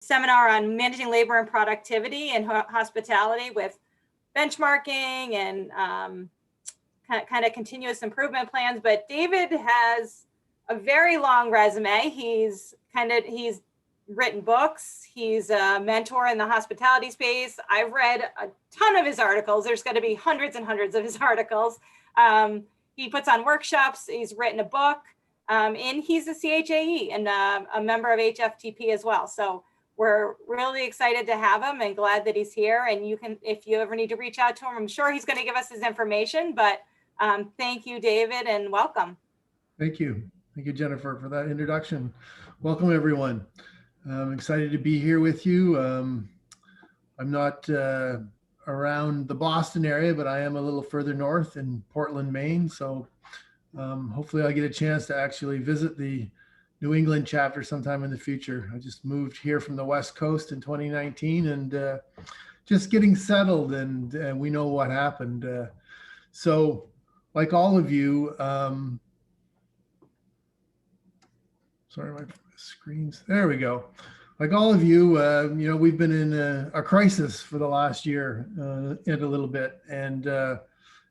seminar on managing labor and productivity and hospitality with benchmarking and kind of continuous improvement plans. But David has a very long resume. He's written books. He's a mentor in the hospitality space. I've read a ton of his articles. There's going to be hundreds and hundreds of his articles. He puts on workshops. He's written a book, and he's a CHAE and a member of HFTP as well. So we're really excited to have him and glad that he's here. And you can, if you ever need to reach out to him, I'm sure he's going to give us his information. But thank you, David, and welcome. Thank you. Thank you, Jennifer, for that introduction. Welcome, everyone. I'm excited to be here with you. I'm not around the Boston area, but I am a little further north in Portland, Maine. So hopefully I'll get a chance to actually visit the New England chapter sometime in the future. I just moved here from the West Coast in 2019 and just getting settled, and we know what happened. So like all of you, sorry, my screens, there we go. Like all of you, you know, we've been in a crisis for the last year and a little bit, and it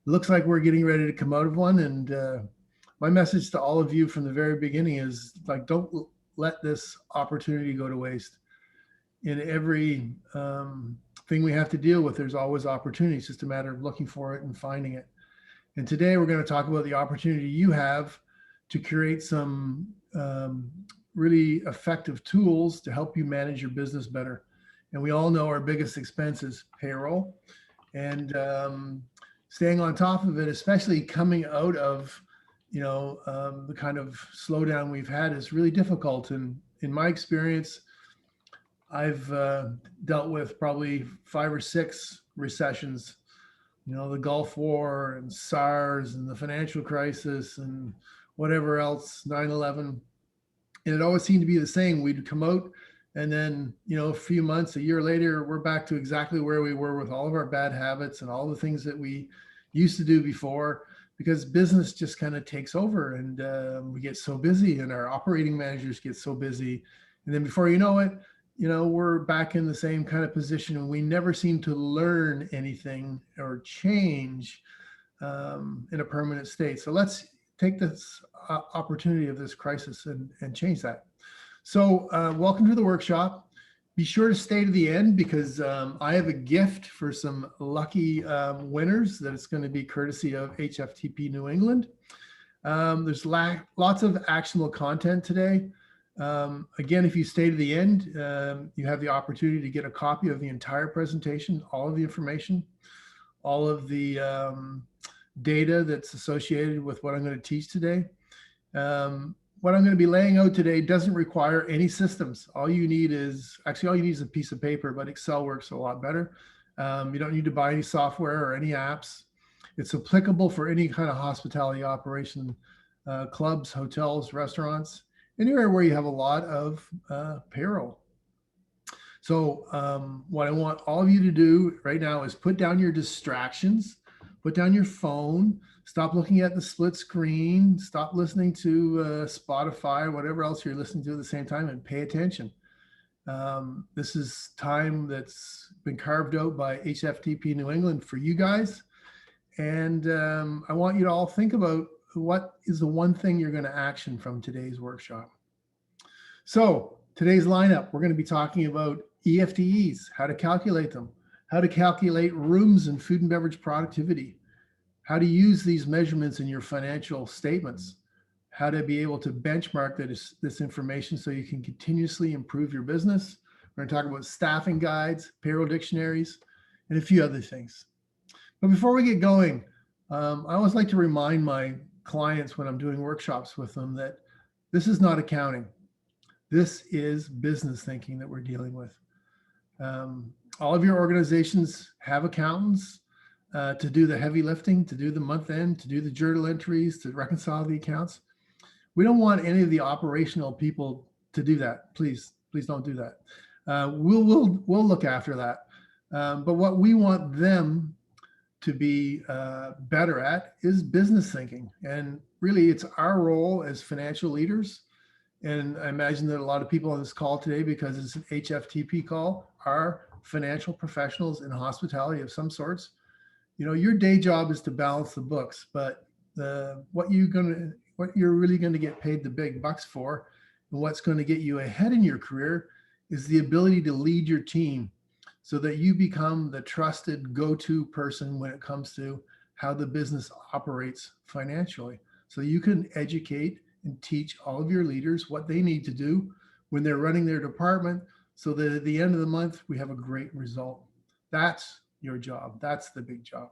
looks like we're getting ready to come out of one. And my message to all of you from the very beginning is, like, don't let this opportunity go to waste. In every thing we have to deal with, there's always opportunity. It's just a matter of looking for it and finding it. And today we're going to talk about the opportunity you have to create some really effective tools to help you manage your business better. And we all know our biggest expense is payroll, and staying on top of it, especially coming out of, you know, the kind of slowdown we've had, is really difficult. And in my experience, I've dealt with probably 5 or 6 recessions, you know, the Gulf War and SARS and the financial crisis and whatever else, 9/11. And it always seemed to be the same. We'd come out, and then, you know, a few months, a year later, we're back to exactly where we were with all of our bad habits and all the things that we used to do before, because business just kind of takes over, and we get so busy, and our operating managers get so busy. And then before you know it, you know, we're back in the same kind of position, and we never seem to learn anything or change in a permanent state. So let's take this opportunity of this crisis and change that. So welcome to the workshop. Be sure to stay to the end, because I have a gift for some lucky winners that it's going to be courtesy of HFTP New England. There's lots of actionable content today. Again, if you stay to the end, you have the opportunity to get a copy of the entire presentation, all of the information, all of the data that's associated with what I'm going to teach today. What I'm going to be laying out today doesn't require any systems. All you need is a piece of paper, but Excel works a lot better. You don't need to buy any software or any apps. It's applicable for any kind of hospitality operation, clubs, hotels, restaurants, anywhere where you have a lot of payroll. So what I want all of you to do right now is put down your distractions, put down your phone, stop looking at the split screen, stop listening to Spotify, whatever else you're listening to at the same time, and pay attention. This is time that's been carved out by HFTP New England for you guys. And I want you to all think about what is the one thing you're going to action from today's workshop. So today's lineup, we're going to be talking about EFTEs, how to calculate them, how to calculate rooms and food and beverage productivity, how to use these measurements in your financial statements, how to be able to benchmark this information so you can continuously improve your business. We're going to talk about staffing guides, payroll dictionaries, and a few other things. But before we get going, I always like to remind my clients when I'm doing workshops with them that this is not accounting. This is business thinking that we're dealing with. All of your organizations have accountants to do the heavy lifting, to do the month end, to do the journal entries, to reconcile the accounts. We don't want any of the operational people to do that. Please don't do that. We'll look after that. But what we want them to be better at is business thinking. And really, it's our role as financial leaders and I imagine that a lot of people on this call today, because it's an HFTP call, are financial professionals in hospitality of some sorts. You know, your day job is to balance the books, but what you're really going to get paid the big bucks for, and what's going to get you ahead in your career, is the ability to lead your team so that you become the trusted go-to person when it comes to how the business operates financially. So you can educate and teach all of your leaders what they need to do when they're running their department, so that at the end of the month, we have a great result. That's your job. That's the big job.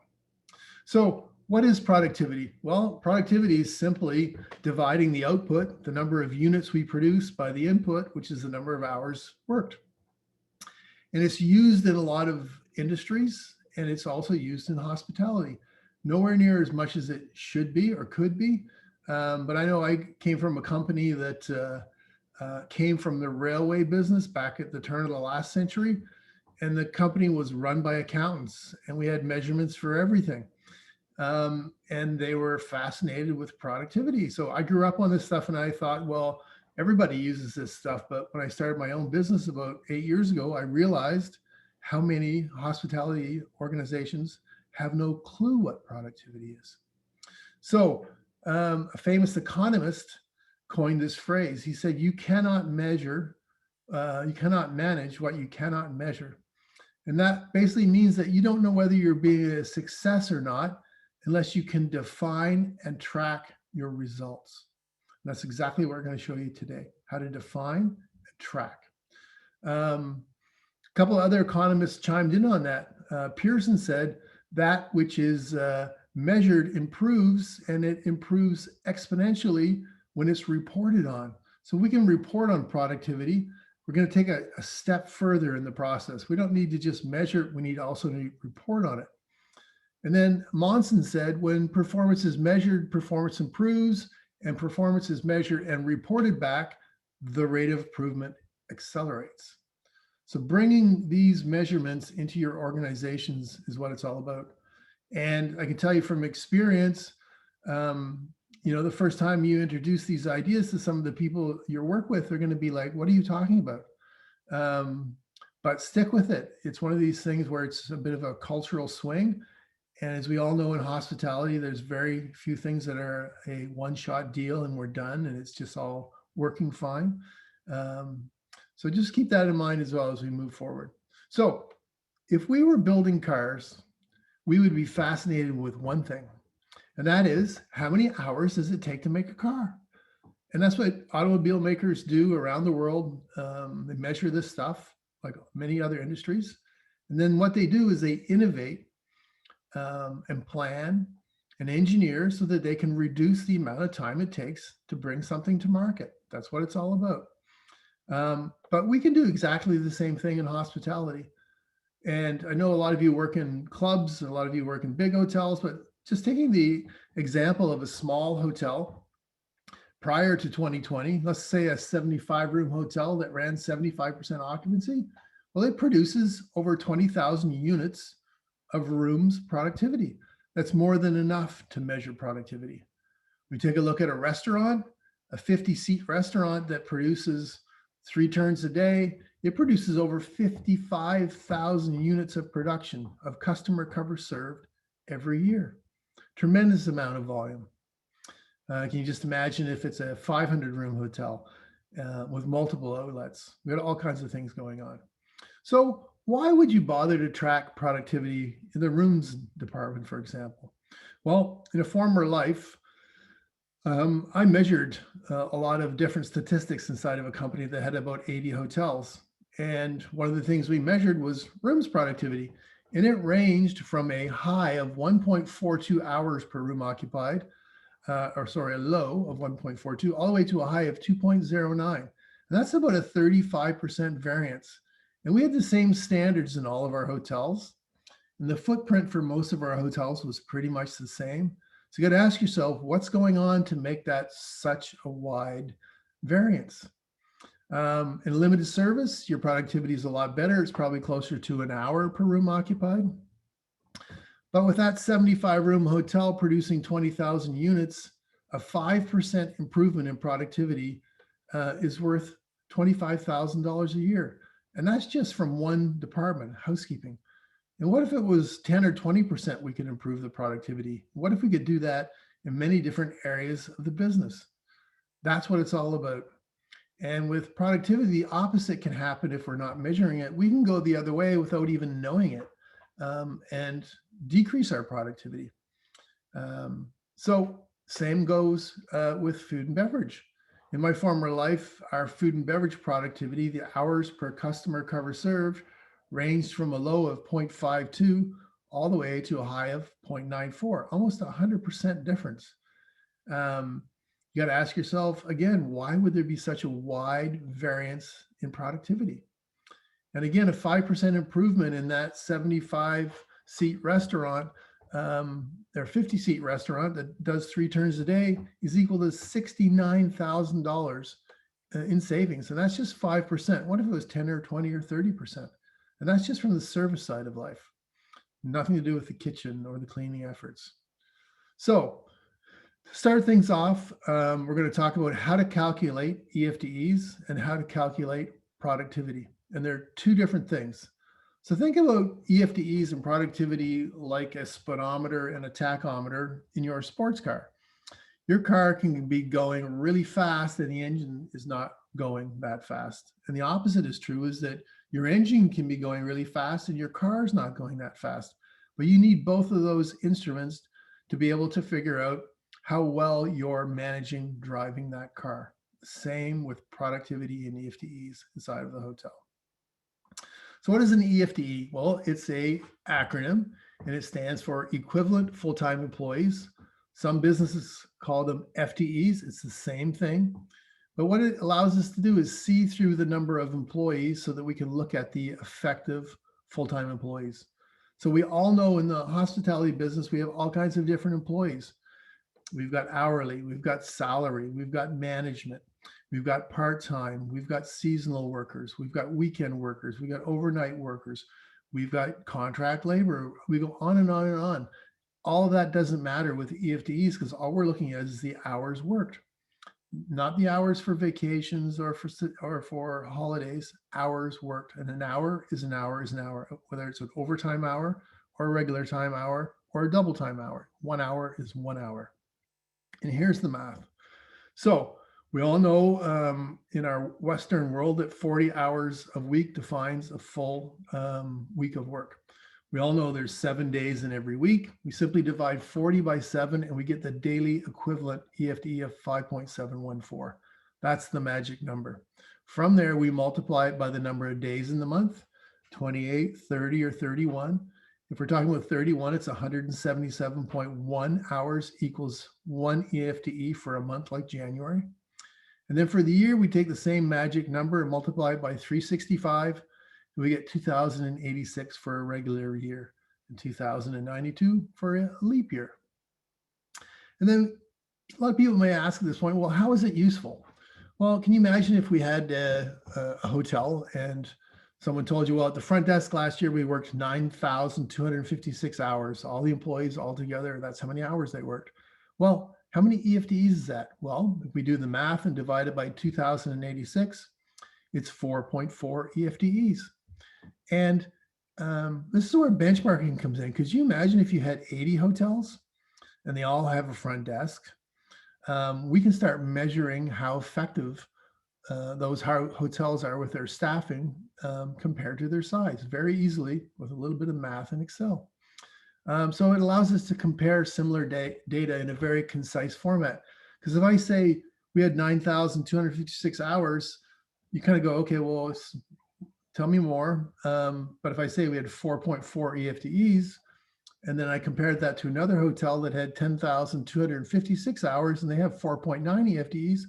So what is productivity? Well, productivity is simply dividing the output, the number of units we produce, by the input, which is the number of hours worked. And it's used in a lot of industries, and it's also used in hospitality. Nowhere near as much as it should be or could be. But I know I came from a company that came from the railway business back at the turn of the last century. And the company was run by accountants, and we had measurements for everything. And they were fascinated with productivity. So I grew up on this stuff, and I thought, well, everybody uses this stuff. But when I started my own business about 8 years ago, I realized how many hospitality organizations have no clue what productivity is. So a famous economist coined this phrase. He said, you cannot manage what you cannot measure. And that basically means that you don't know whether you're being a success or not unless you can define and track your results. And that's exactly what we're going to show you today, how to define and track. A couple of other economists chimed in on that. Pearson said that which is measured improves, and it improves exponentially when it's reported on. So we can report on productivity. We're going to take a step further in the process. We don't need to just measure it. We need also to report on it. And then Monson said, when performance is measured, performance improves, and performance is measured and reported back, the rate of improvement accelerates. So bringing these measurements into your organizations is what it's all about. And I can tell you from experience, the first time you introduce these ideas to some of the people you work with, they're going to be like, what are you talking about? But stick with it. It's one of these things where it's a bit of a cultural swing. And as we all know, in hospitality, there's very few things that are a one-shot deal and we're done, and it's just all working fine. So just keep that in mind as well as we move forward. So if we were building cars, we would be fascinated with one thing, and that is, how many hours does it take to make a car? And that's what automobile makers do around the world. They measure this stuff like many other industries. And then what they do is they innovate and plan and engineer so that they can reduce the amount of time it takes to bring something to market. That's what it's all about. But we can do exactly the same thing in hospitality. And I know a lot of you work in clubs, and a lot of you work in big hotels, but just taking the example of a small hotel prior to 2020, let's say a 75-room hotel that ran 75% occupancy, well, it produces over 20,000 units of rooms productivity. That's more than enough to measure productivity. We take a look at a restaurant, a 50-seat restaurant that produces 3 turns a day. It produces over 55,000 units of production of customer cover served every year. Tremendous amount of volume. Can you just imagine if it's a 500-room hotel with multiple outlets? We got all kinds of things going on. So why would you bother to track productivity in the rooms department, for example? Well, in a former life, I measured a lot of different statistics inside of a company that had about 80 hotels. And one of the things we measured was rooms productivity. And it ranged from a high of 1.42 hours per room occupied, a low of 1.42, all the way to a high of 2.09. And that's about a 35% variance. And we had the same standards in all of our hotels. And the footprint for most of our hotels was pretty much the same. So you got to ask yourself, what's going on to make that such a wide variance? In limited service, your productivity is a lot better. It's probably closer to an hour per room occupied. But with that 75-room hotel producing 20,000 units, a 5% improvement in productivity is worth $25,000 a year. And that's just from one department, housekeeping. And what if it was 10 or 20% we could improve the productivity? What if we could do that in many different areas of the business? That's what it's all about. And with productivity, the opposite can happen if we're not measuring it. We can go the other way without even knowing it, and decrease our productivity. So same goes with food and beverage. In my former life, our food and beverage productivity, the hours per customer cover served, ranged from a low of 0.52 all the way to a high of 0.94, almost 100% difference. You got to ask yourself again, why would there be such a wide variance in productivity? And again, a 5% improvement in that 75-seat restaurant, their 50-seat restaurant that does 3 turns a day is equal to $69,000 in savings. And that's just 5%. What if it was 10 or 20 or 30%? And that's just from the service side of life. Nothing to do with the kitchen or the cleaning efforts. So to start things off, we're going to talk about how to calculate EFTEs and how to calculate productivity. And they're 2 different things. So think about EFTEs and productivity like a speedometer and a tachometer in your sports car. Your car can be going really fast and the engine is not going that fast. And the opposite is true, is that your engine can be going really fast and your car is not going that fast. But you need both of those instruments to be able to figure out how well you're managing driving that car. Same with productivity and EFTEs inside of the hotel. So what is an EFTE? Well, it's a acronym and it stands for equivalent full-time employees. Some businesses call them FTEs. It's the same thing. But what it allows us to do is see through the number of employees so that we can look at the effective full-time employees. So we all know in the hospitality business, we have all kinds of different employees. We've got hourly, we've got salary, we've got management, we've got part-time, we've got seasonal workers, we've got weekend workers, we've got overnight workers, we've got contract labor, we go on and on and on. All of that doesn't matter with EFTEs because all we're looking at is the hours worked, not the hours for vacations or for holidays, hours worked. And an hour is an hour is an hour, whether it's an overtime hour or a regular time hour or a double time hour. 1 hour is 1 hour. And here's the math. So we all know in our Western world that 40 hours a week defines a full week of work. We all know there's 7 days in every week. We simply divide 40 by 7 and we get the daily equivalent EFTE of 5.714. That's the magic number. From there, we multiply it by the number of days in the month, 28, 30, or 31. If we're talking about 31, it's 177.1 hours equals 1 EFTE for a month like January. And then for the year, we take the same magic number and multiply it by 365, and we get 2,086 for a regular year and 2,092 for a leap year. And then a lot of people may ask at this point, well, how is it useful? Well, can you imagine if we had a hotel and someone told you, well, at the front desk last year, we worked 9,256 hours, all the employees all together. That's how many hours they worked. Well, how many EFTEs is that? Well, if we do the math and divide it by 2,086, it's 4.4 EFTEs. And this is where benchmarking comes in. Could you imagine if you had 80 hotels and they all have a front desk? We can start measuring how effective those hotels are with their staffing compared to their size very easily with a little bit of math in Excel. So it allows us to compare similar data in a very concise format. Because if I say we had 9,256 hours, you kind of go, okay, well, tell me more. But if I say we had 4.4 EFTEs, and then I compared that to another hotel that had 10,256 hours and they have 4.9 EFTEs,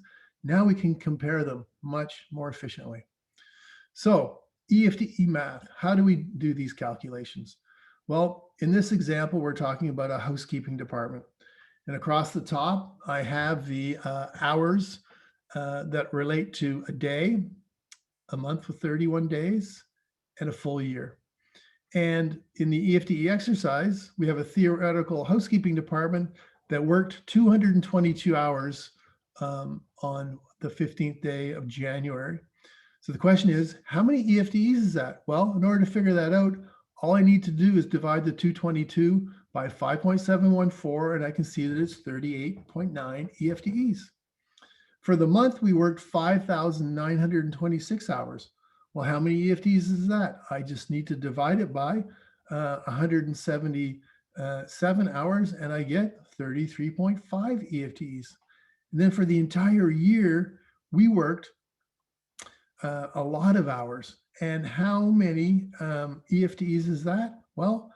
now we can compare them much more efficiently. So EFTE math, how do we do these calculations? Well, in this example, we're talking about a housekeeping department. And across the top, I have the hours that relate to a day, a month with 31 days, and a full year. And in the EFTE exercise, we have a theoretical housekeeping department that worked 222 hours on the 15th day of January. So the question is, how many EFTEs is that? Well, in order to figure that out, all I need to do is divide the 222 by 5.714, and I can see that it's 38.9 EFTEs. For the month, we worked 5,926 hours. Well, how many EFTEs is that? I just need to divide it by 177 hours, and I get 33.5 EFTEs. And then for the entire year, we worked a lot of hours. And how many EFTEs is that? Well,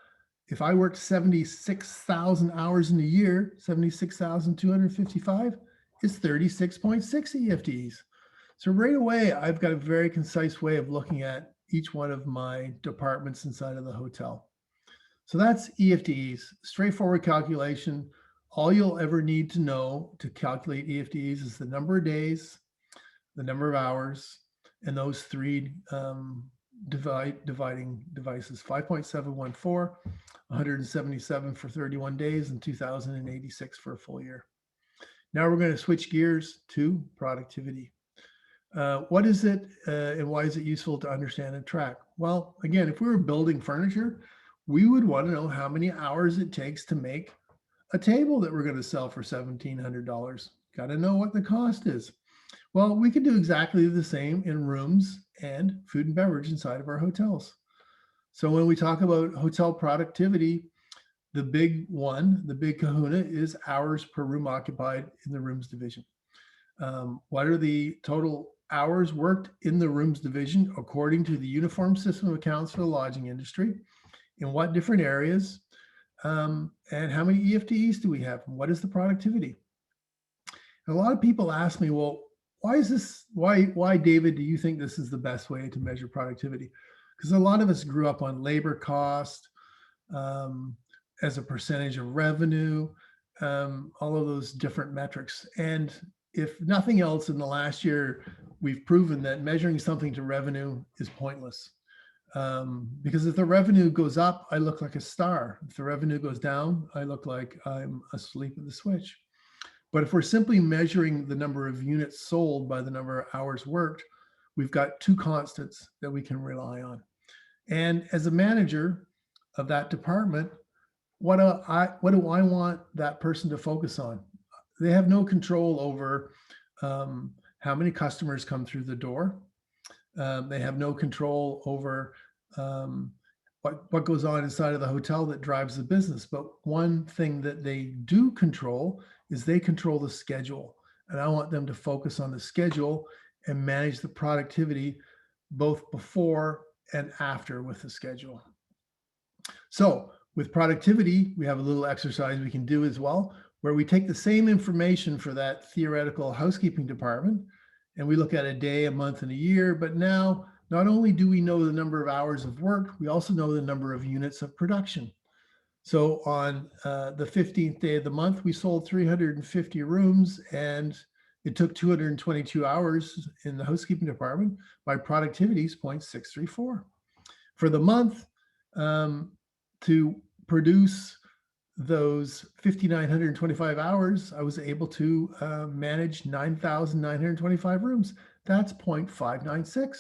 if I worked 76,000 hours in a year, 76,255 is 36.6 EFTEs. So right away, I've got a very concise way of looking at each one of my departments inside of the hotel. So that's EFTEs, straightforward calculation. All you'll ever need to know to calculate EFTEs is the number of days, the number of hours, and those three dividing devices, 5.714, 177 for 31 days, and 2,086 for a full year. Now we're going to switch gears to productivity. What is it and why is it useful to understand and track? Well, again, if we were building furniture, we would want to know how many hours it takes to make a table that we're going to sell for $1,700. Got to know what the cost is. Well, we can do exactly the same in rooms and food and beverage inside of our hotels. So when we talk about hotel productivity, the big one, the big kahuna is hours per room occupied in the rooms division. What are the total hours worked in the rooms division according to the uniform system of accounts for the lodging industry? In what different areas? And how many EFTEs do we have? And what is the productivity? And a lot of people ask me, well, why is this, why David, do you think this is the best way to measure productivity? Because a lot of us grew up on labor cost as a percentage of revenue, all of those different metrics. And if nothing else in the last year, we've proven that measuring something to revenue is pointless. Because if the revenue goes up, I look like a star. If the revenue goes down, I look like I'm asleep at the switch. But if we're simply measuring the number of units sold by the number of hours worked, we've got two constants that we can rely on. And as a manager of that department, what do I want that person to focus on? They have no control over how many customers come through the door. They have no control over what goes on inside of the hotel that drives the business. But one thing that they do control is they control the schedule. And I want them to focus on the schedule and manage the productivity both before and after with the schedule. So with productivity, we have a little exercise we can do as well, where we take the same information for that theoretical housekeeping department, and we look at a day, a month, and a year. But now, not only do we know the number of hours of work, we also know the number of units of production. So on the 15th day of the month, we sold 350 rooms, and it took 222 hours in the housekeeping department. My productivity is 0.634. For the month, to produce those 5,925 hours, I was able to manage 9,925 rooms. That's 0.596.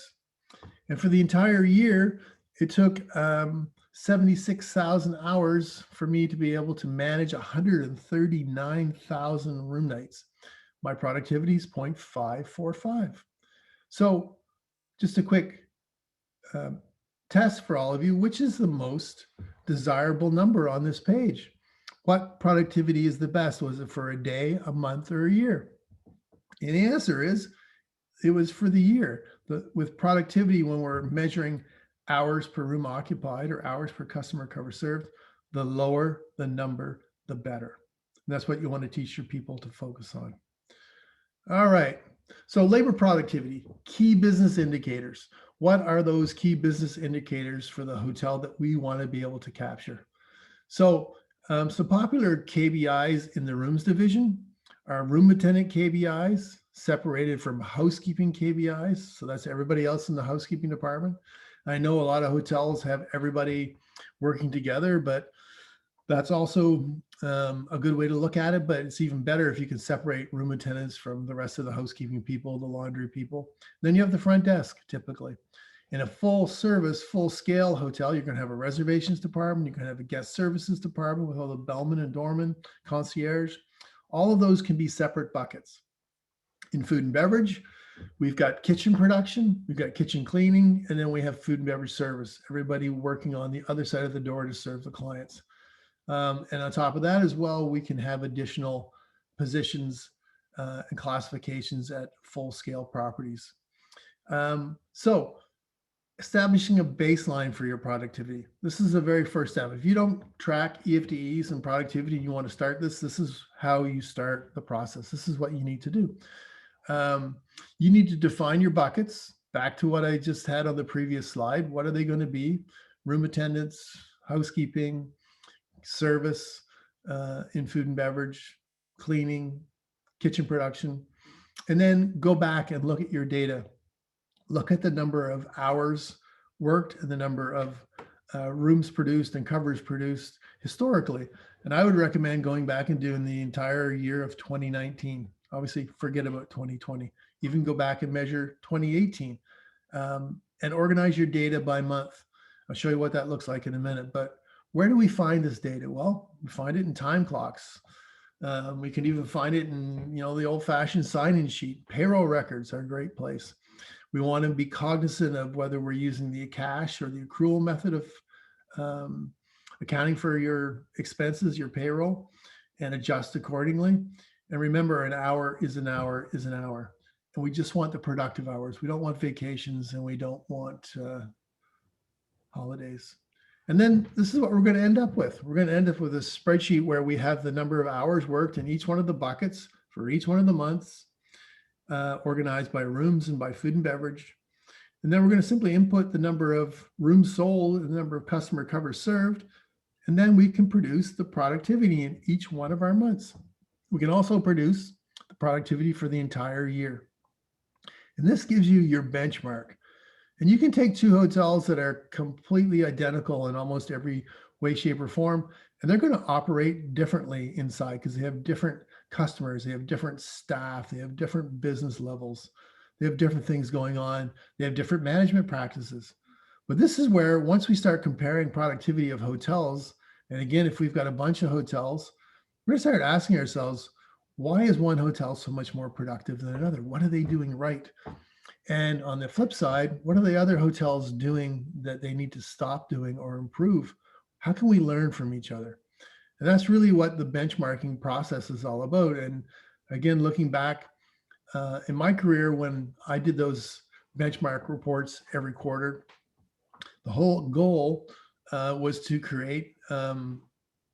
And for the entire year, it took 76,000 hours for me to be able to manage 139,000 room nights. My productivity is 0.545. So just a quick test for all of you, which is the most desirable number on this page? What productivity is the best? Was it for a day, a month, or a year? And the answer is, it was for the year. With productivity, when we're measuring hours per room occupied or hours per customer cover served, the lower the number, the better. And that's what you want to teach your people to focus on. All right. So labor productivity, key business indicators. What are those key business indicators for the hotel that we want to be able to capture? So some popular KBIs in the rooms division are room attendant KBIs, separated from housekeeping KBIs. So that's everybody else in the housekeeping department. I know a lot of hotels have everybody working together, but That's also a good way to look at it, but it's even better if you can separate room attendants from the rest of the housekeeping people, the laundry people. Then you have the front desk typically. In a full service, full scale hotel, you're going to have a reservations department. You're going to have a guest services department with all the bellman and doorman, concierge. All of those can be separate buckets. In food and beverage, we've got kitchen production, we've got kitchen cleaning, and then we have food and beverage service. Everybody working on the other side of the door to serve the clients. And on top of that as well, we can have additional positions and classifications at full scale properties. So establishing a baseline for your productivity. This is the very first step. If you don't track EFTEs and productivity and you want to start this is how you start the process. This is what you need to do. You need to define your buckets. Back to what I just had on the previous slide. What are they going to be? Room attendants, housekeeping, service in food and beverage, cleaning, kitchen production, and then go back and look at your data. Look at the number of hours worked and the number of rooms produced and covers produced historically. And I would recommend going back and doing the entire year of 2019. Obviously, forget about 2020. Even go back and measure 2018 and organize your data by month. I'll show you what that looks like in a minute. But where do we find this data? Well, we find it in time clocks. We can even find it in, the old-fashioned sign-in sheet. Payroll records are a great place. We want to be cognizant of whether we're using the cash or the accrual method of accounting for your expenses, your payroll, and adjust accordingly. And remember, an hour is an hour is an hour. And we just want the productive hours. We don't want vacations and we don't want holidays. And then this is what we're going to end up with. We're going to end up with a spreadsheet where we have the number of hours worked in each one of the buckets for each one of the months, organized by rooms and by food and beverage. And then we're going to simply input the number of rooms sold and the number of customer covers served. And then we can produce the productivity in each one of our months. We can also produce the productivity for the entire year. And this gives you your benchmark. And you can take two hotels that are completely identical in almost every way, shape, or form, and they're going to operate differently inside because they have different customers, they have different staff, they have different business levels, they have different things going on, they have different management practices. But this is where, once we start comparing productivity of hotels, and again, if we've got a bunch of hotels, we're going to start asking ourselves, why is one hotel so much more productive than another? What are they doing right? And on the flip side, what are the other hotels doing that they need to stop doing or improve? How can we learn from each other? And that's really what the benchmarking process is all about. And again, looking back in my career, when I did those benchmark reports every quarter, the whole goal was to create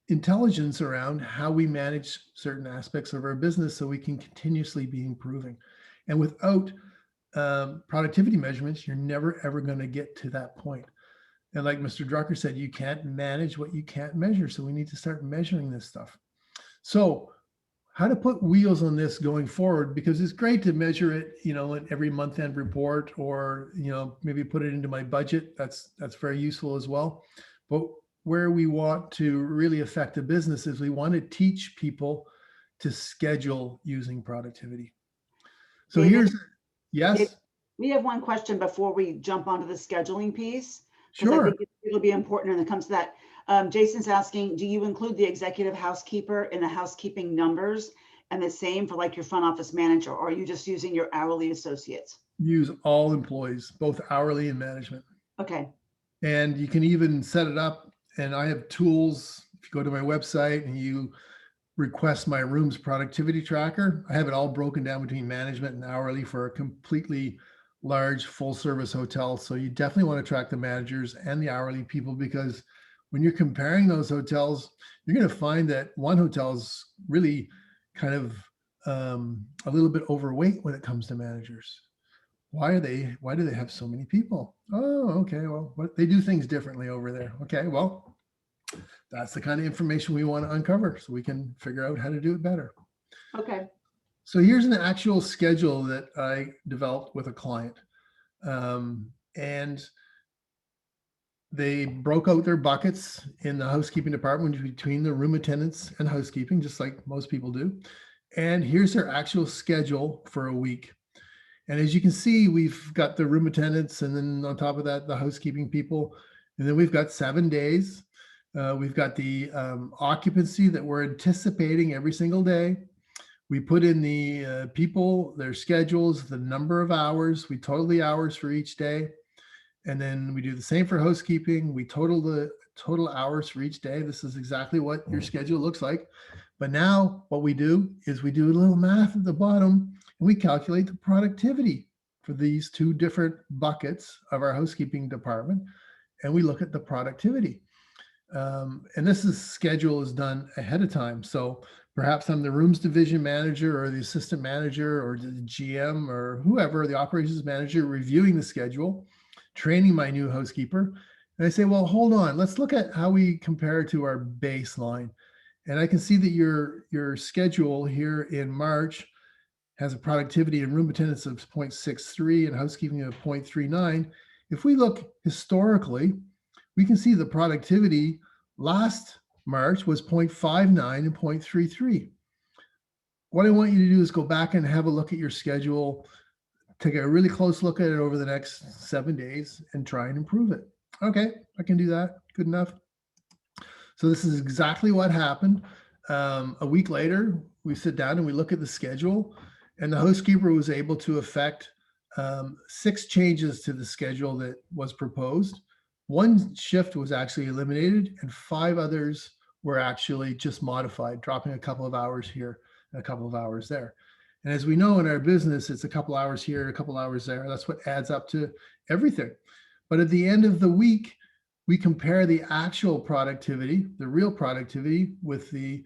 intelligence around how we manage certain aspects of our business so we can continuously be improving. And without productivity measurements, you're never ever going to get to that point. And like Mr. Drucker said, you can't manage what you can't measure. So we need to start measuring this stuff. So how to put wheels on this going forward, because it's great to measure it, in every month-end report, or, maybe put it into my budget. That's very useful as well. But where we want to really affect the business is we want to teach people to schedule using productivity. So David, here's, yes? we have one question before we jump onto the scheduling piece, because Sure. I think it'll be important when it comes to that. Jason's asking, do you include the executive housekeeper in the housekeeping numbers, and the same for like your front office manager, or are you just using your hourly associates? Use all employees, both hourly and management. Okay. And you can even set it up. And I have tools. If you go to my website and you request my rooms productivity tracker, I have it all broken down between management and hourly for a completely large full service hotel. So you definitely want to track the managers and the hourly people, because when you're comparing those hotels, you're going to find that one hotel is really kind of a little bit overweight when it comes to managers. Why do they have so many people? Oh, okay. Well, they do things differently over there. Okay. Well, that's the kind of information we want to uncover so we can figure out how to do it better. Okay. So here's an actual schedule that I developed with a client. And they broke out their buckets in the housekeeping department between the room attendants and housekeeping, just like most people do. And here's their actual schedule for a week. And as you can see, we've got the room attendants, and then on top of that, the housekeeping people. And then we've got 7 days. We've got the occupancy that we're anticipating every single day. We put in the people, their schedules, the number of hours. We total the hours for each day. And then we do the same for housekeeping. We total the total hours for each day. This is exactly what your schedule looks like. But now what we do is we do a little math at the bottom, and we calculate the productivity for these 2 different buckets of our housekeeping department. And we look at the productivity. And this schedule is done ahead of time. So perhaps I'm the rooms division manager or the assistant manager or the GM or whoever, the operations manager, reviewing the schedule, training my new housekeeper. And I say, well, hold on, let's look at how we compare to our baseline. And I can see that your schedule here in March has a productivity in room attendance of 0.63 and housekeeping of 0.39. If we look historically, we can see the productivity last March was 0.59 and 0.33. What I want you to do is go back and have a look at your schedule, take a really close look at it over the next 7 days and try and improve it. Okay, I can do that. Good enough. So this is exactly what happened. A week later, we sit down and we look at the schedule, and the housekeeper was able to effect 6 changes to the schedule that was proposed. 1 shift was actually eliminated, and 5 others were actually just modified, dropping a couple of hours here and a couple of hours there. And as we know in our business, it's a couple hours here, a couple hours there. That's what adds up to everything. But at the end of the week, we compare the actual productivity, the real productivity, with the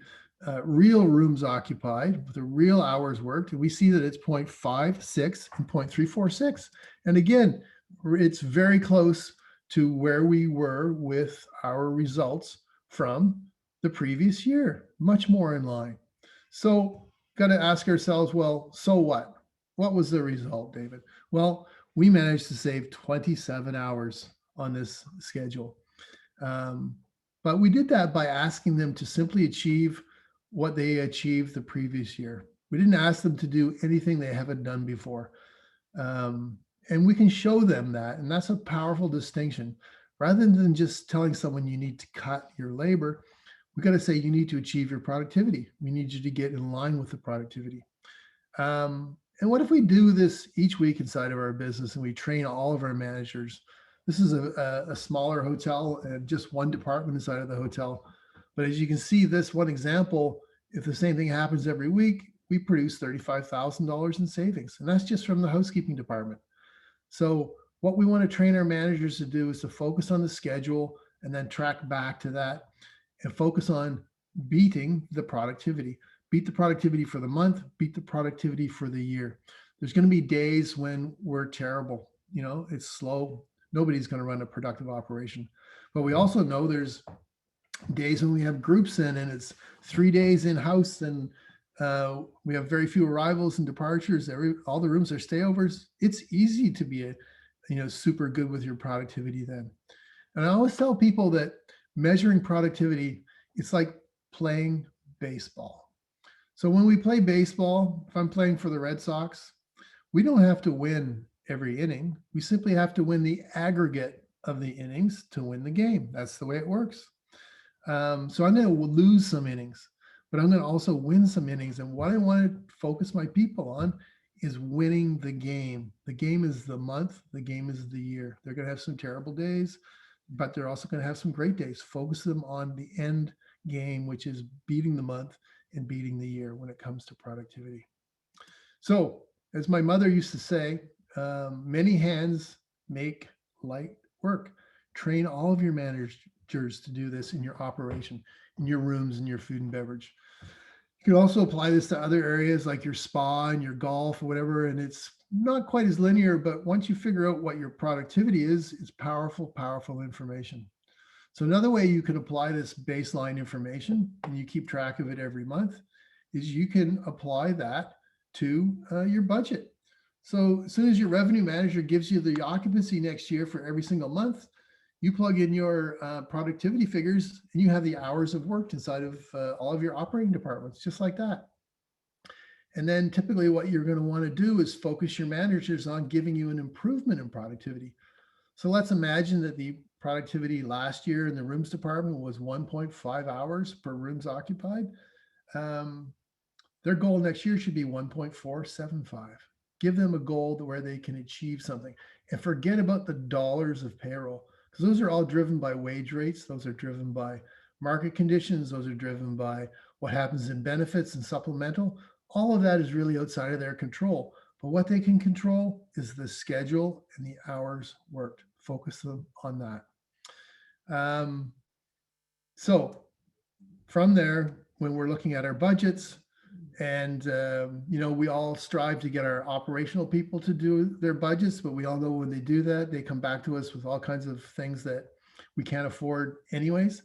real rooms occupied, with the real hours worked. And we see that it's 0.56 and 0.346. And again, it's very close to where we were with our results from the previous year, much more in line. So got to ask ourselves, well, so what? What was the result, David? Well, we managed to save 27 hours on this schedule. But we did that by asking them to simply achieve what they achieved the previous year. We didn't ask them to do anything they haven't done before. And we can show them that. And that's a powerful distinction. Rather than just telling someone you need to cut your labor, we got to say you need to achieve your productivity. We need you to get in line with the productivity. And what if we do this each week inside of our business and we train all of our managers? This is a smaller hotel and just 1 department inside of the hotel. But as you can see, this one example, if the same thing happens every week, we produce $35,000 in savings. And that's just from the housekeeping department. So what we want to train our managers to do is to focus on the schedule and then track back to that and focus on beating the productivity. Beat the productivity for the month, beat the productivity for the year. There's going to be days when we're terrible. You know, it's slow. Nobody's going to run a productive operation. But we also know there's days when we have groups in and it's 3 days in-house and we have very few arrivals and departures. All the rooms are stayovers. It's easy to be super good with your productivity then. And I always tell people that measuring productivity, it's like playing baseball. So when we play baseball, if I'm playing for the Red Sox, we don't have to win every inning. We simply have to win the aggregate of the innings to win the game. That's the way it works. So I'm going to lose some innings, but I'm going to also win some innings. And what I want to focus my people on is winning the game. The game is the month. The game is the year. They're going to have some terrible days, but they're also going to have some great days. Focus them on the end game, which is beating the month and beating the year when it comes to productivity. So as my mother used to say, many hands make light work. Train all of your managers to do this in your operation, in your rooms, in your food and beverage. You can also apply this to other areas like your spa and your golf or whatever. And it's not quite as linear, but once you figure out what your productivity is, it's powerful, powerful information. So another way you can apply this baseline information, and you keep track of it every month, is you can apply that to your budget. So as soon as your revenue manager gives you the occupancy next year for every single month, you plug in your productivity figures and you have the hours of work inside of all of your operating departments, just like that. And then typically what you're going to want to do is focus your managers on giving you an improvement in productivity. So let's imagine that the productivity last year in the rooms department was 1.5 hours per rooms occupied. Their goal next year should be 1.475. Give them a goal where they can achieve something, and forget about the dollars of payroll, because those are all driven by wage rates. Those are driven by market conditions. Those are driven by what happens in benefits and supplemental. All of that is really outside of their control. But what they can control is the schedule and the hours worked. Focus them on that. So from there, when we're looking at our budgets, and we all strive to get our operational people to do their budgets, but we all know when they do that, they come back to us with all kinds of things that we can't afford anyways.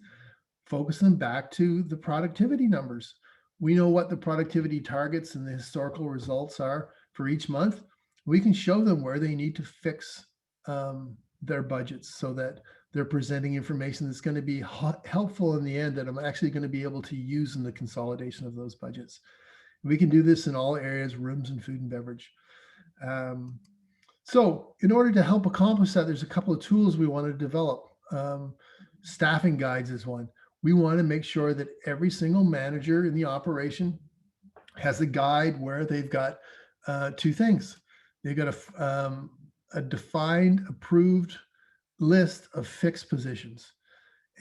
Focus them back to the productivity numbers. We know what the productivity targets and the historical results are for each month. We can show them where they need to fix their budgets so that they're presenting information that's going to be helpful in the end, that I'm actually going to be able to use in the consolidation of those budgets. We can do this in all areas, rooms and food and beverage. So in order to help accomplish that, there's a couple of tools we want to develop. Staffing guides is one. We want to make sure that every single manager in the operation has a guide where they've got two things. They've got a defined, approved list of fixed positions.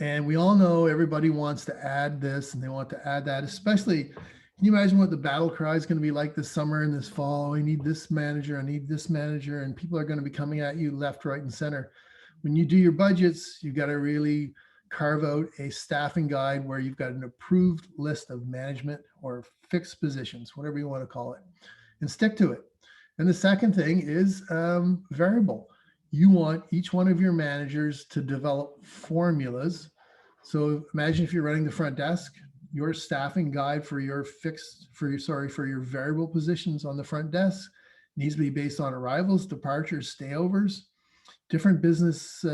And we all know everybody wants to add this and they want to add that, especially, can you imagine what the battle cry is going to be like this summer and this fall? I need this manager, I need this manager, and people are going to be coming at you left, right, and center. When you do your budgets, you've got to really carve out a staffing guide where you've got an approved list of management or fixed positions, whatever you want to call it, and stick to it. And the second thing is variable. You want each one of your managers to develop formulas. So imagine if you're running the front desk, your staffing guide for your variable positions on the front desk needs to be based on arrivals, departures, stayovers, different business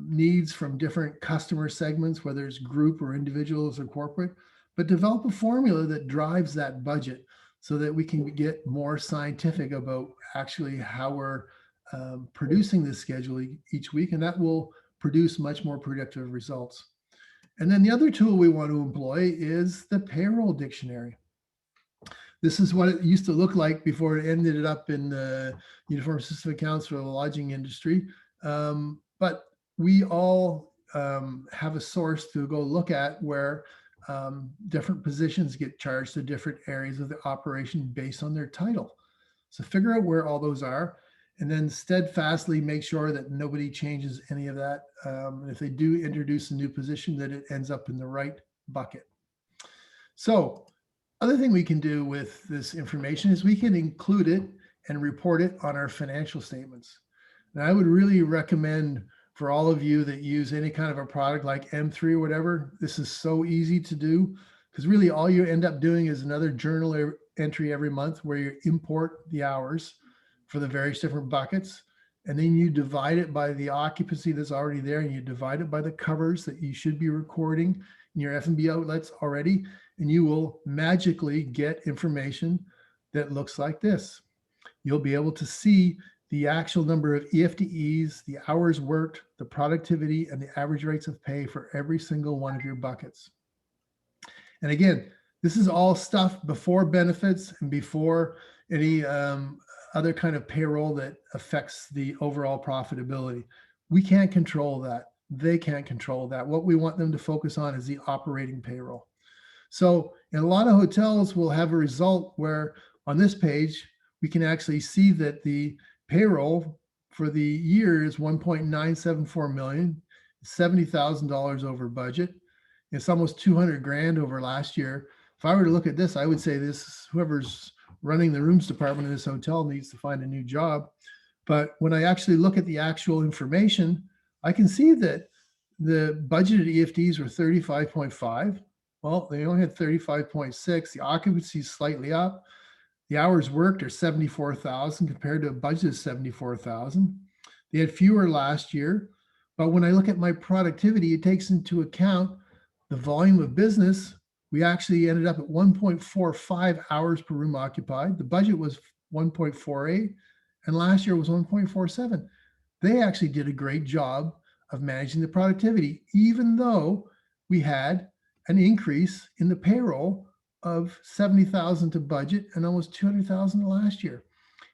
needs from different customer segments, whether it's group or individuals or corporate, but develop a formula that drives that budget so that we can get more scientific about actually how we're producing this schedule each week, and that will produce much more predictive results. And then the other tool we want to employ is the Payroll Dictionary. This is what it used to look like before it ended up in the uniform system accounts for the lodging industry. But we all have a source to go look at where different positions get charged to different areas of the operation based on their title. So figure out where all those are, and then steadfastly make sure that nobody changes any of that. And if they do introduce a new position, that it ends up in the right bucket. So other thing we can do with this information is we can include it and report it on our financial statements. And I would really recommend for all of you that use any kind of a product like M3 or whatever, this is so easy to do, because really all you end up doing is another journal entry every month where you import the hours for the various different buckets. And then you divide it by the occupancy that's already there, and you divide it by the covers that you should be recording in your F&B outlets already. And you will magically get information that looks like this. You'll be able to see the actual number of EFTEs, the hours worked, the productivity, and the average rates of pay for every single one of your buckets. And again, this is all stuff before benefits and before any other kind of payroll that affects the overall profitability. We can't control that. They can't control that. What we want them to focus on is the operating payroll. So in a lot of hotels, we'll have a result where on this page, we can actually see that the payroll for the year is 1.974 million, $70,000 over budget. It's almost 200 grand over last year. If I were to look at this, I would say this, whoever's running the rooms department in this hotel needs to find a new job. But when I actually look at the actual information, I can see that the budgeted EFTs were 35.5. Well, they only had 35.6. The occupancy is slightly up. The hours worked are 74,000 compared to a budget of 74,000. They had fewer last year. But when I look at my productivity, it takes into account the volume of business. We actually ended up at 1.45 hours per room occupied. The budget was 1.48, and last year was 1.47. They actually did a great job of managing the productivity, even though we had an increase in the payroll of 70,000 to budget and almost 200,000 last year.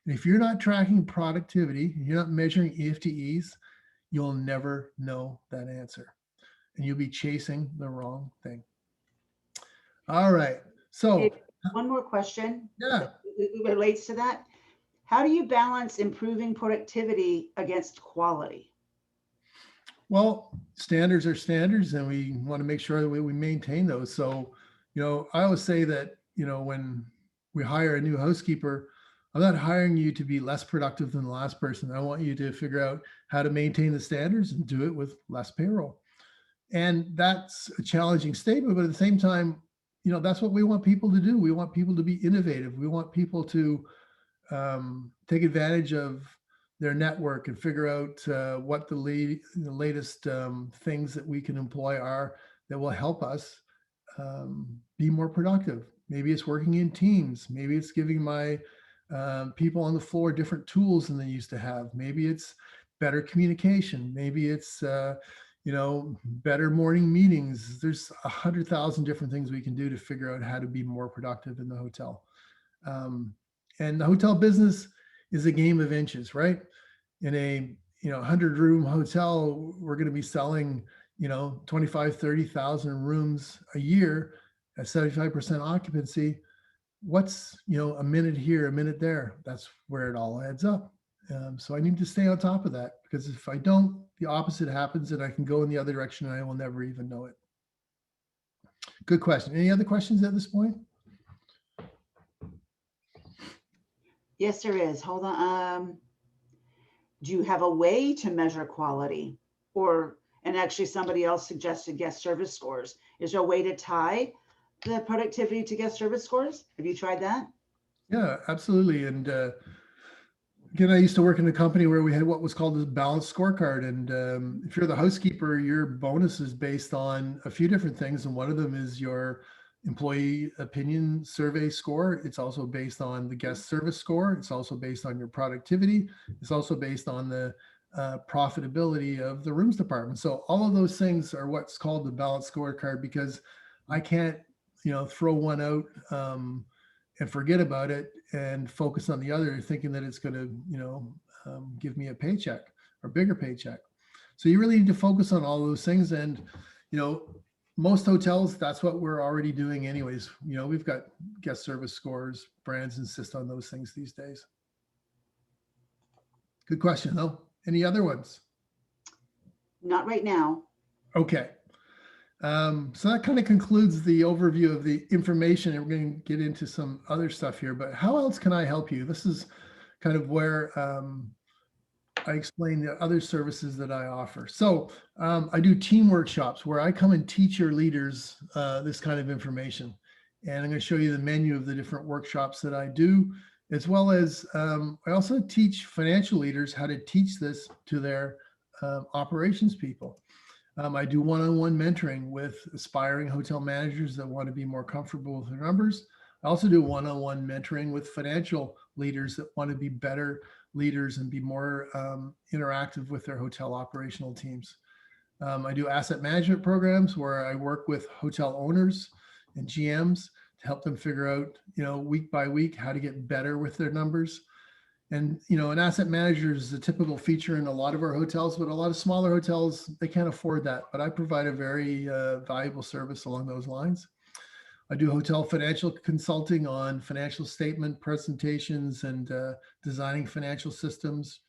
And if you're not tracking productivity, you're not measuring EFTEs, you'll never know that answer. And you'll be chasing the wrong thing. All right. So, Hey, one more question. yeah. It relates to that. How do you balance improving productivity against quality? Well, standards are standards, and we want to make sure that we maintain those. So, I always say that, when we hire a new housekeeper, I'm not hiring you to be less productive than the last person. I want you to figure out how to maintain the standards and do it with less payroll. And that's a challenging statement, but at the same time, that's what we want people to do. We want people to be innovative. We want people to take advantage of their network and figure out what the latest things that we can employ are that will help us be more productive. Maybe it's working in teams. Maybe it's giving my people on the floor different tools than they used to have. Maybe it's better communication. Maybe it's better morning meetings. There's 100,000 different things we can do to figure out how to be more productive in the hotel. And the hotel business is a game of inches, right? In a 100-room hotel, we're going to be selling 25, 30,000 rooms a year at 75% occupancy. What's a minute here, a minute there? That's where it all adds up. So I need to stay on top of that, because if I don't, the opposite happens and I can go in the other direction and I will never even know it. Good question. Any other questions at this point? Yes, there is. Hold on. Do you have a way to measure quality? And actually somebody else suggested guest service scores. Is there a way to tie the productivity to guest service scores? Have you tried that? Yeah, absolutely. And again, I used to work in a company where we had what was called the balanced scorecard. And if you're the housekeeper, your bonus is based on a few different things. And one of them is your employee opinion survey score. It's also based on the guest service score. It's also based on your productivity. It's also based on the profitability of the rooms department. So all of those things are what's called the balanced scorecard, because I can't, throw one out and forget about it and focus on the other, thinking that it's going to, give me a paycheck or bigger paycheck. So you really need to focus on all those things. And, most hotels, that's what we're already doing anyways. We've got guest service scores. Brands insist on those things these days. Good question, though. Any other ones? Not right now. Okay. So that kind of concludes the overview of the information, and we're going to get into some other stuff here. But how else can I help you? This is kind of where I explain the other services that I offer. So I do team workshops where I come and teach your leaders this kind of information. And I'm going to show you the menu of the different workshops that I do, as well as I also teach financial leaders how to teach this to their operations people. I do one-on-one mentoring with aspiring hotel managers that want to be more comfortable with their numbers. I also do one-on-one mentoring with financial leaders that want to be better leaders and be more interactive with their hotel operational teams. I do asset management programs where I work with hotel owners and GMs to help them figure out, week by week, how to get better with their numbers. And, an asset manager is a typical feature in a lot of our hotels, but a lot of smaller hotels, they can't afford that. But I provide a very valuable service along those lines. I do hotel financial consulting on financial statement presentations and designing financial systems,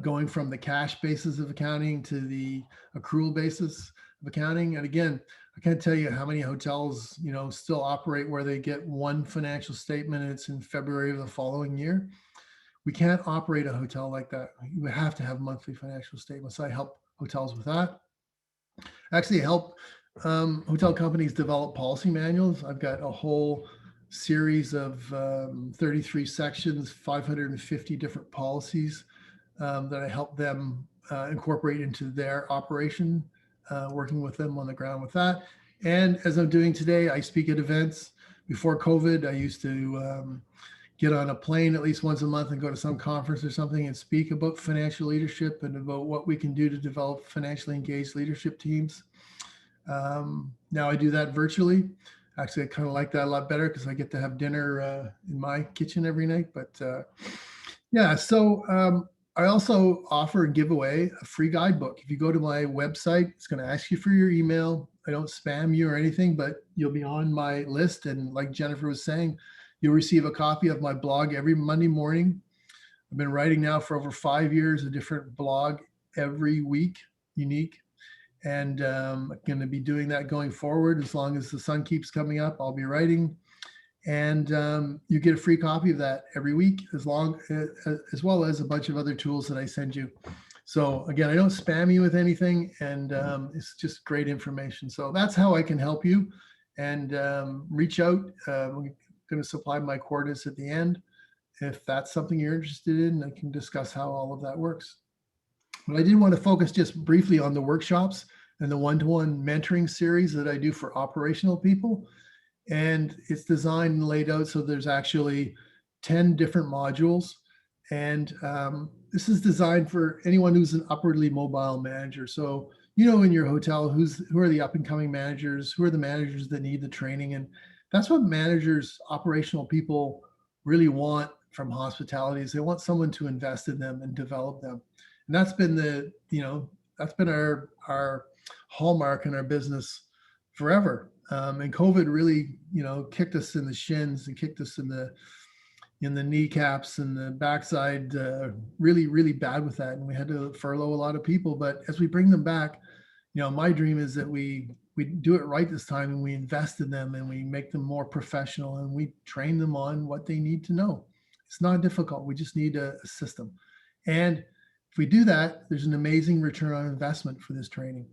going from the cash basis of accounting to the accrual basis of accounting. And again, I can't tell you how many hotels, still operate where they get one financial statement and it's in February of the following year. We can't operate a hotel like that. You have to have monthly financial statements. So I help hotels with that. Actually, I help hotel companies develop policy manuals. I've got a whole series of 33 sections, 550 different policies that I help them incorporate into their operation, working with them on the ground with that. And as I'm doing today, I speak at events. Before COVID, I used to get on a plane at least once a month and go to some conference or something and speak about financial leadership and about what we can do to develop financially engaged leadership teams. Now I do that virtually. Actually, I kind of like that a lot better because I get to have dinner in my kitchen every night. But yeah, so I also offer and give away a free guidebook. If you go to my website, it's going to ask you for your email. I don't spam you or anything, but you'll be on my list. And like Jennifer was saying, you'll receive a copy of my blog every Monday morning. I've been writing now for over 5 years, a different blog every week, unique. And I'm going to be doing that going forward. As long as the sun keeps coming up, I'll be writing. And you get a free copy of that every week, as well as a bunch of other tools that I send you. So again, I don't spam you with anything, and it's just great information. So that's how I can help you. And reach out. I'm going to supply my coordinates at the end. If that's something you're interested in, I can discuss how all of that works. But I did want to focus just briefly on the workshops and the one-to-one mentoring series that I do for operational people. And it's designed and laid out so there's actually 10 different modules. And this is designed for anyone who's an upwardly mobile manager. So, you know, in your hotel, who are the up and coming managers? Who are the managers that need the training? And that's what managers, operational people really want from hospitality, is they want someone to invest in them and develop them. And that's been that's been our hallmark in our business forever. And COVID really, kicked us in the shins and kicked us in the kneecaps and the backside, really, really bad with that. And we had to furlough a lot of people. But as we bring them back, my dream is that we do it right this time, and we invest in them, and we make them more professional, and we train them on what they need to know. It's not difficult. We just need a system. And if we do that, there's an amazing return on investment for this training.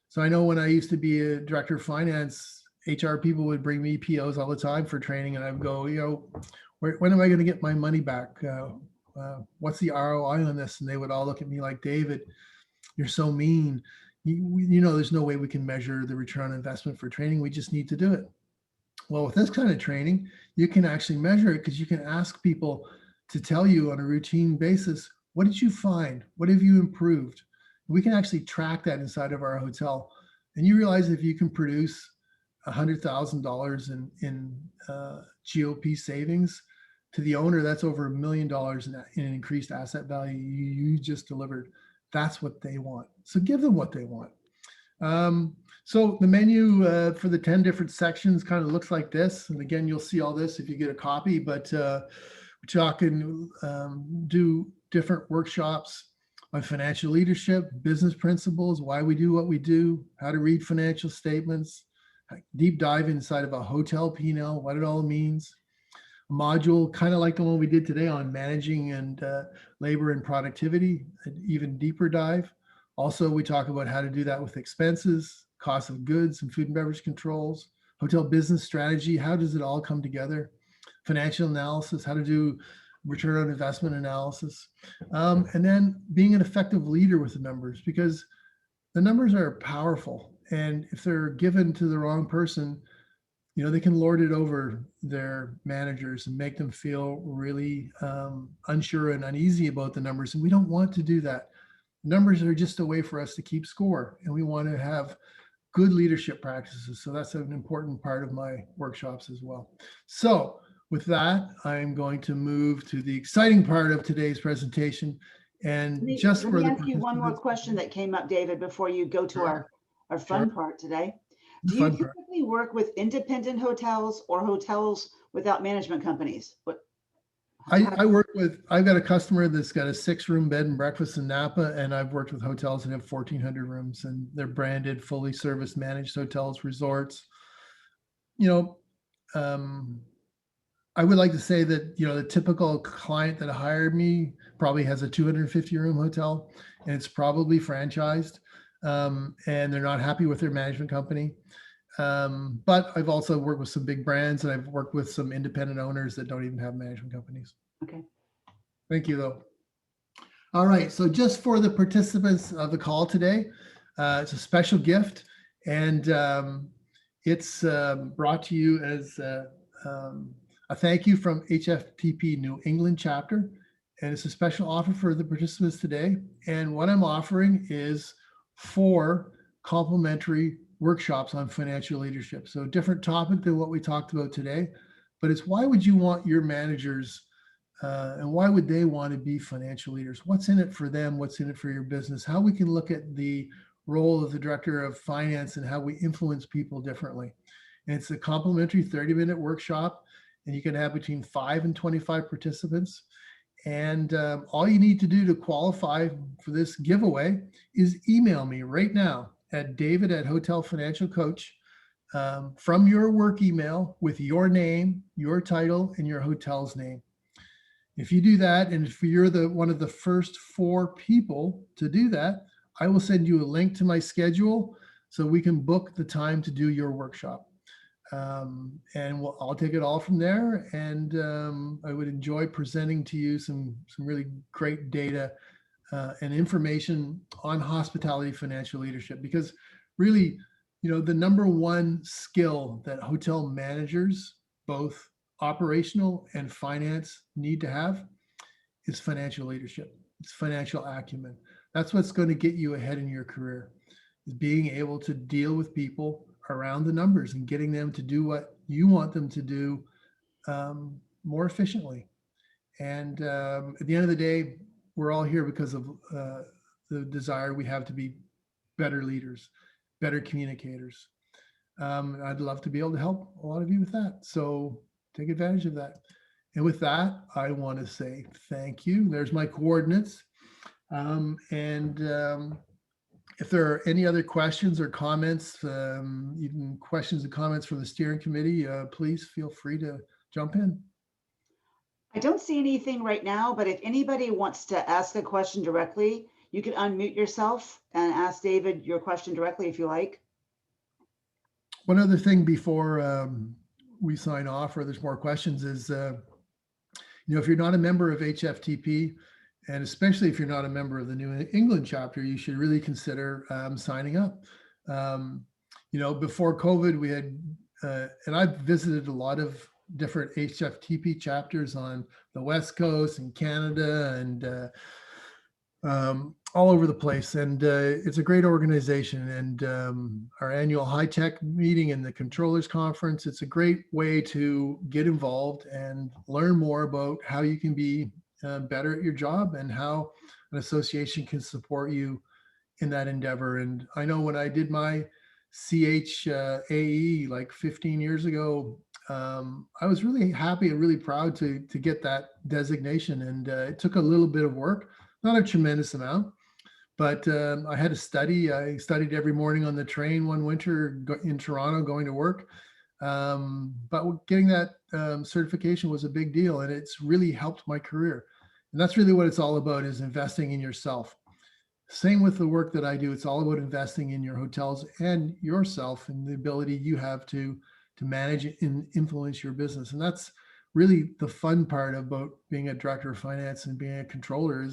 So I know when I used to be a director of finance, HR people would bring me POs all the time for training, and I would go, when am I going to get my money back? What's the ROI on this? And they would all look at me like, David, you're so mean. There's no way we can measure the return on investment for training. We just need to do it. Well, with this kind of training, you can actually measure it, because you can ask people to tell you on a routine basis, what did you find? What have you improved? We can actually track that inside of our hotel. And you realize if you can produce $100,000 in GOP savings to the owner, that's over $1 million in increased asset value you just delivered. That's what they want. So give them what they want. So the menu for the 10 different sections kind of looks like this. And again, you'll see all this if you get a copy, but we're talking do different workshops on financial leadership, business principles, why we do what we do, how to read financial statements, deep dive inside of a hotel P&L, what it all means. A module kind of like the one we did today on managing and labor and productivity, an even deeper dive. Also, we talk about how to do that with expenses, cost of goods and food and beverage controls, hotel business strategy, how does it all come together, financial analysis, how to do return on investment analysis, and then being an effective leader with the numbers, because the numbers are powerful. And if they're given to the wrong person, they can lord it over their managers and make them feel really unsure and uneasy about the numbers. And we don't want to do that. Numbers are just a way for us to keep score, and we want to have good leadership practices. So that's an important part of my workshops as well. So with that, I'm going to move to the exciting part of today's presentation. And Let me ask you one more question that came up, David, before you go to our fun part today. Do you typically work with independent hotels or hotels without management companies? I work with, I've got a customer that's got a 6-room bed and breakfast in Napa, and I've worked with hotels that have 1,400 rooms, and they're branded, fully service managed hotels, resorts. I would like to say that, the typical client that hired me probably has a 250-room hotel, and it's probably franchised, and they're not happy with their management company. But I've also worked with some big brands, and I've worked with some independent owners that don't even have management companies. Okay. Thank you, though. All right, so just for the participants of the call today, it's a special gift, and it's brought to you as a thank you from HFTP New England chapter, and it's a special offer for the participants today. And what I'm offering is 4 complimentary workshops on financial leadership. So a different topic than what we talked about today, but it's why would you want your managers and why would they want to be financial leaders? What's in it for them? What's in it for your business? How we can look at the role of the director of finance and how we influence people differently. And it's a complimentary 30-minute workshop, and you can have between 5 and 25 participants. And all you need to do to qualify for this giveaway is email me right now at david@hotelfinancialcoach from your work email with your name, your title, and your hotel's name. If you do that, and if you're one of the first 4 people to do that, I will send you a link to my schedule so we can book the time to do your workshop. And I'll take it all from there. And I would enjoy presenting to you some really great data and information on hospitality financial leadership, because really, the number one skill that hotel managers, both operational and finance, need to have is financial leadership. It's financial acumen. That's what's going to get you ahead in your career, is being able to deal with people around the numbers and getting them to do what you want them to do more efficiently. And at the end of the day, we're all here because of the desire we have to be better leaders, better communicators. I'd love to be able to help a lot of you with that. So take advantage of that. And with that, I want to say thank you. There's my coordinates. If there are any other questions or comments, even questions and comments from the steering committee, please feel free to jump in. I don't see anything right now, but if anybody wants to ask a question directly, you can unmute yourself and ask David your question directly if you like. One other thing before we sign off, or there's more questions, is if you're not a member of HFTP, and especially if you're not a member of the New England chapter, you should really consider signing up. Before COVID, we had, and I've visited a lot of different HFTP chapters on the West Coast and Canada and all over the place. And it's a great organization. And our annual high tech meeting and the controllers conference, it's a great way to get involved and learn more about how you can be better at your job and how an association can support you in that endeavor. And I know when I did my CHAE like 15 years ago, I was really happy and really proud to get that designation. And it took a little bit of work, not a tremendous amount, but I had to study. I studied every morning on the train one winter in Toronto going to work. But getting that certification was a big deal, and it's really helped my career. And that's really what it's all about, is investing in yourself. Same with the work that I do. It's all about investing in your hotels and yourself and the ability you have to manage and influence your business. And that's really the fun part about being a director of finance and being a controller,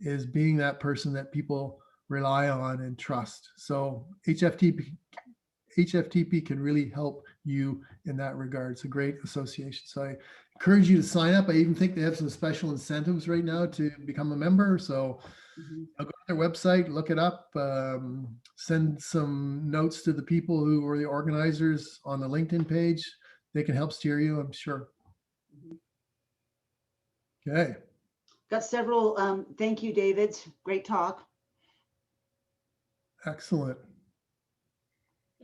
is being that person that people rely on and trust. So HFTP can really help you in that regard. It's a great association. So I encourage you to sign up. I even think they have some special incentives right now to become a member. So I'll go to their website, look it up, send some notes to the people who are the organizers on the LinkedIn page. They can help steer you, I'm sure. Okay. Got several. Thank you, David. Great talk. Excellent.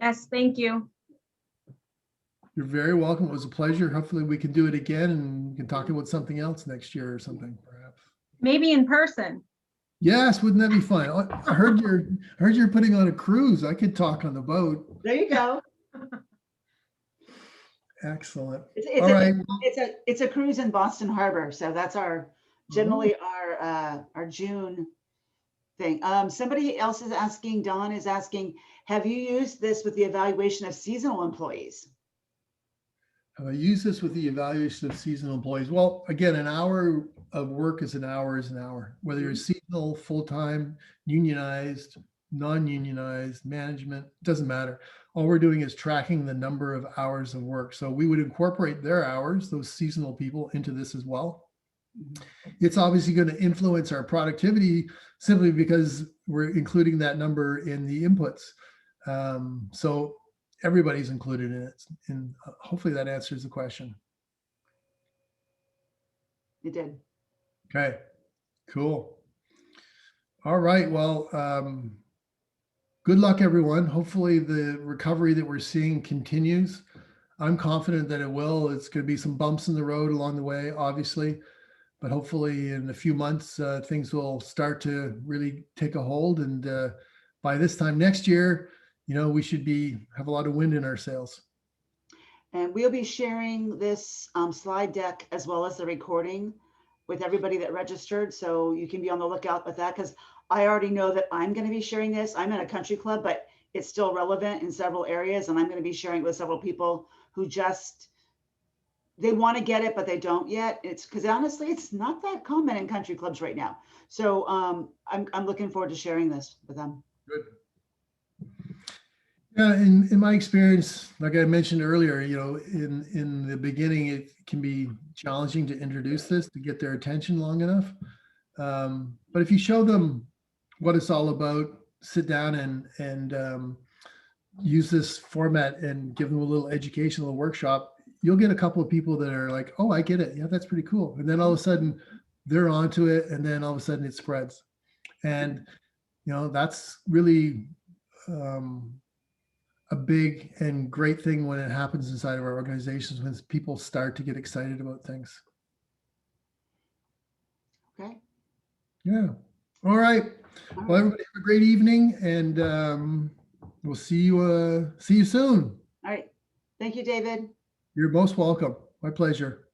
Yes, thank you. You're very welcome. It was a pleasure. Hopefully we can do it again and we can talk about something else next year or something, perhaps. Maybe in person. Yes, wouldn't that be fun? I heard you're putting on a cruise. I could talk on the boat. There you go. Excellent. All right. It's a cruise in Boston Harbor, so that's generally our June thing. Somebody else is asking. Don is asking, have you used this with the evaluation of seasonal employees? Have I used this with the evaluation of seasonal employees? Well, again, in our of work is an hour, whether you're seasonal, full-time, unionized, non-unionized, management, doesn't matter. All we're doing is tracking the number of hours of work. So we would incorporate their hours, those seasonal people, into this as well. It's obviously going to influence our productivity simply because we're including that number in the inputs. So everybody's included in it. And hopefully that answers the question. It did. Okay, cool. All right, well, good luck, everyone. Hopefully the recovery that we're seeing continues. I'm confident that it will. It's going to be some bumps in the road along the way, obviously, but hopefully in a few months, things will start to really take a hold. And by this time next year, you know, we should have a lot of wind in our sails. And we'll be sharing this slide deck as well as the recording with everybody that registered. So you can be on the lookout with that, because I already know that I'm going to be sharing this. I'm in a country club, but it's still relevant in several areas. And I'm going to be sharing it with several people who they want to get it, but they don't yet. It's because honestly, it's not that common in country clubs right now. So I'm looking forward to sharing this with them. Good. Yeah, in my experience, like I mentioned earlier, you know, in the beginning, it can be challenging to introduce this, to get their attention long enough. But if you show them what it's all about, sit down and use this format and give them a little educational workshop, you'll get a couple of people that are like, oh, I get it. Yeah, that's pretty cool. And then all of a sudden they're onto it. And then all of a sudden it spreads. And, you know, that's really a big and great thing when it happens inside of our organizations, when people start to get excited about things. Okay. Yeah. All right. Well, everybody have a great evening, and we'll see you soon. All right. Thank you, David. You're most welcome. My pleasure.